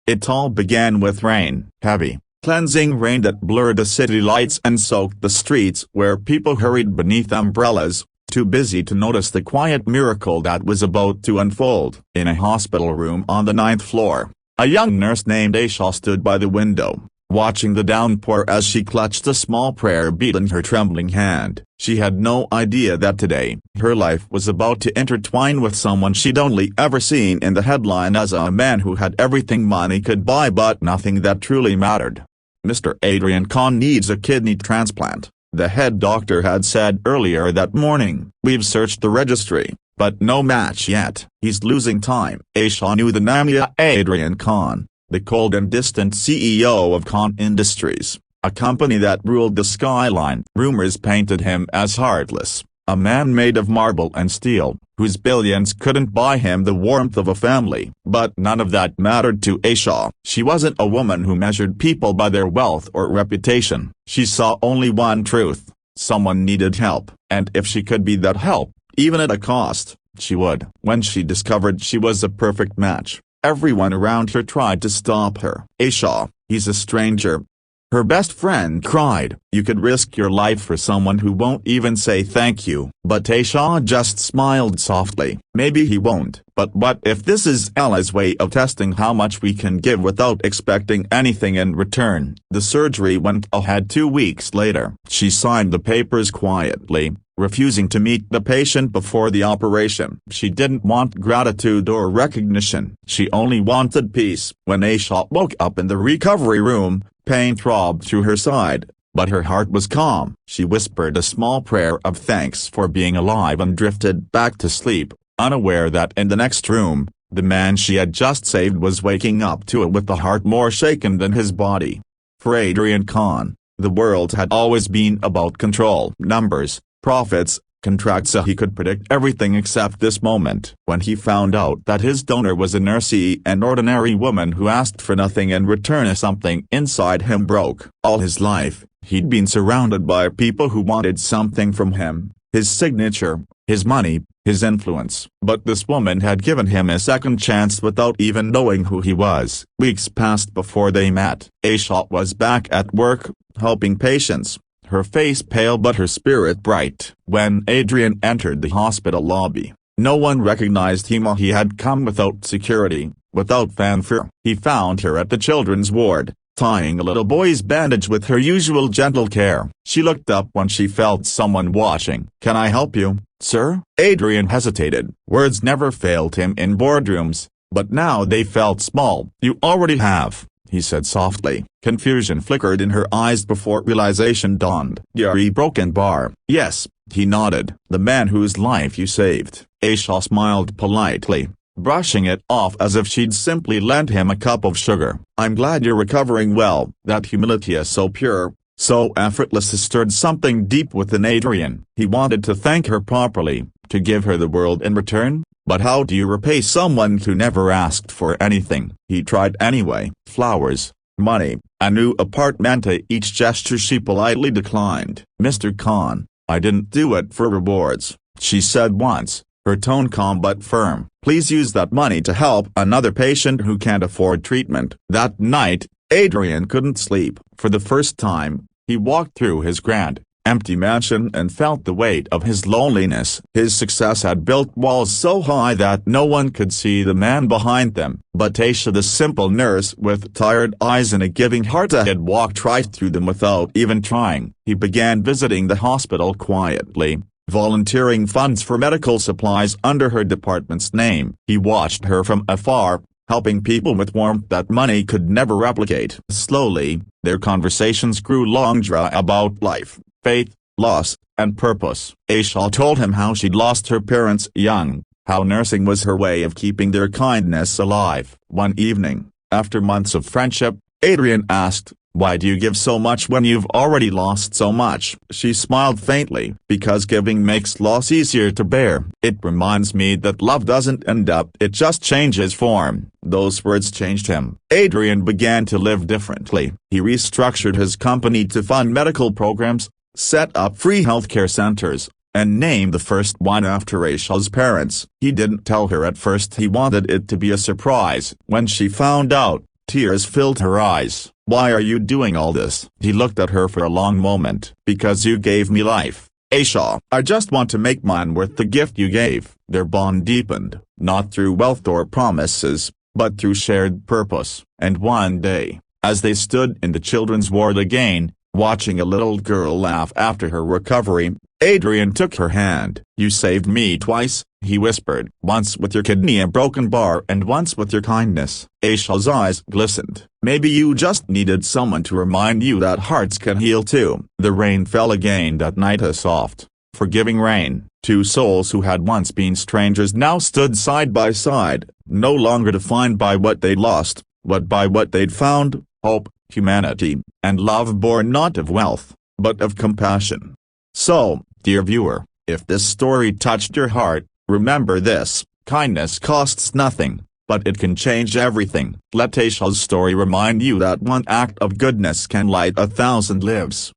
It all began with rain, heavy, cleansing rain that blurred the city lights and soaked the streets where people hurried beneath umbrellas, too busy to notice the quiet miracle that was about to unfold. In a hospital room on the 9th floor, a young nurse named Aisha stood by the window, watching the downpour as she clutched a small prayer bead in her trembling hand. She had no idea that today, her life was about to intertwine with someone she'd only ever seen in the headline as a man who had everything money could buy but nothing that truly mattered. Mr. Adrian Khan needs a kidney transplant, the head doctor had said earlier that morning. We've searched the registry, but no match yet. He's losing time. Aisha knew the name Adrian Khan, the cold and distant CEO of Khan Industries, a company that ruled the skyline. Rumors painted him as heartless, a man made of marble and steel, whose billions couldn't buy him the warmth of a family. But none of that mattered to Aisha. She wasn't a woman who measured people by their wealth or reputation. She saw only one truth: someone needed help, and if she could be that help, even at a cost, she would. When she discovered she was a perfect match, everyone around her tried to stop her. Aisha, he's a stranger, her best friend cried. You could risk your life for someone who won't even say thank you. But Aisha just smiled softly. Maybe he won't. But what if this is Allah's way of testing how much we can give without expecting anything in return? The surgery went ahead 2 weeks later. She signed the papers quietly, refusing to meet the patient before the operation. She didn't want gratitude or recognition. She only wanted peace. When Aisha woke up in the recovery room, pain throbbed through her side, but her heart was calm. She whispered a small prayer of thanks for being alive and drifted back to sleep, unaware that in the next room, the man she had just saved was waking up to it with a heart more shaken than his body. For Adrian Khan, the world had always been about control, numbers, profits, contracts. He could predict everything except this moment. When he found out that his donor was a nurse, an ordinary woman who asked for nothing in return, something inside him broke. All his life, he'd been surrounded by people who wanted something from him: his signature, his money, his influence. But this woman had given him a second chance without even knowing who he was. Weeks passed before they met. Aisha was back at work, helping patients, her face pale but her spirit bright. When Adrian entered the hospital lobby, no one recognized him. He had come without security, without fanfare. He found her at the children's ward, tying a little boy's bandage with her usual gentle care. She looked up when she felt someone watching. Can I help you, sir? Adrian hesitated. Words never failed him in boardrooms, but now they felt small. You already have, he said softly. Confusion flickered in her eyes before realization dawned. You're broken bar. Yes, he nodded. The man whose life you saved. Aisha smiled politely, brushing it off as if she'd simply lent him a cup of sugar. I'm glad you're recovering well. That humility is so pure, so effortless. It stirred something deep within Adrian. He wanted to thank her properly, to give her the world in return. But how do you repay someone who never asked for anything? He tried anyway. Flowers, money, a new apartment. Each gesture she politely declined. Mr. Khan, I didn't do it for rewards, she said once, her tone calm but firm. Please use that money to help another patient who can't afford treatment. That night, Adrian couldn't sleep. For the first time, he walked through his grand, empty mansion and felt the weight of his loneliness. His success had built walls so high that no one could see the man behind them. But Aisha, the simple nurse with tired eyes and a giving heart, had walked right through them without even trying. He began visiting the hospital quietly, volunteering funds for medical supplies under her department's name. He watched her from afar, helping people with warmth that money could never replicate. Slowly, their conversations grew longer about life, faith, loss, and purpose. Aisha told him how she'd lost her parents young, how nursing was her way of keeping their kindness alive. One evening, after months of friendship, Adrian asked, why do you give so much when you've already lost so much? She smiled faintly. Because giving makes loss easier to bear. It reminds me that love doesn't end up, it just changes form. Those words changed him. Adrian began to live differently. He restructured his company to fund medical programs, set up free healthcare centers, and named the first one after Aisha's parents. He didn't tell her at first. He wanted it to be a surprise. When she found out, Tears filled her eyes. "Why are you doing all this?" He looked at her for a long moment. "Because you gave me life, Aisha. I just want to make mine worth the gift you gave." Their bond deepened, not through wealth or promises, but through shared purpose. And one day, as they stood in the children's ward again, watching a little girl laugh after her recovery, Adrian took her hand. "You saved me twice," he whispered. "Once with your kidney and broken bar, and once with your kindness." Aisha's eyes glistened. "Maybe you just needed someone to remind you that hearts can heal too." The rain fell again that night, a soft, forgiving rain. Two souls who had once been strangers now stood side by side, no longer defined by what they'd lost, but by what they'd found: hope, humanity, and love born not of wealth, but of compassion. So, dear viewer, if this story touched your heart, remember this: kindness costs nothing, but it can change everything. Let Aisha's story remind you that one act of goodness can light 1,000 lives.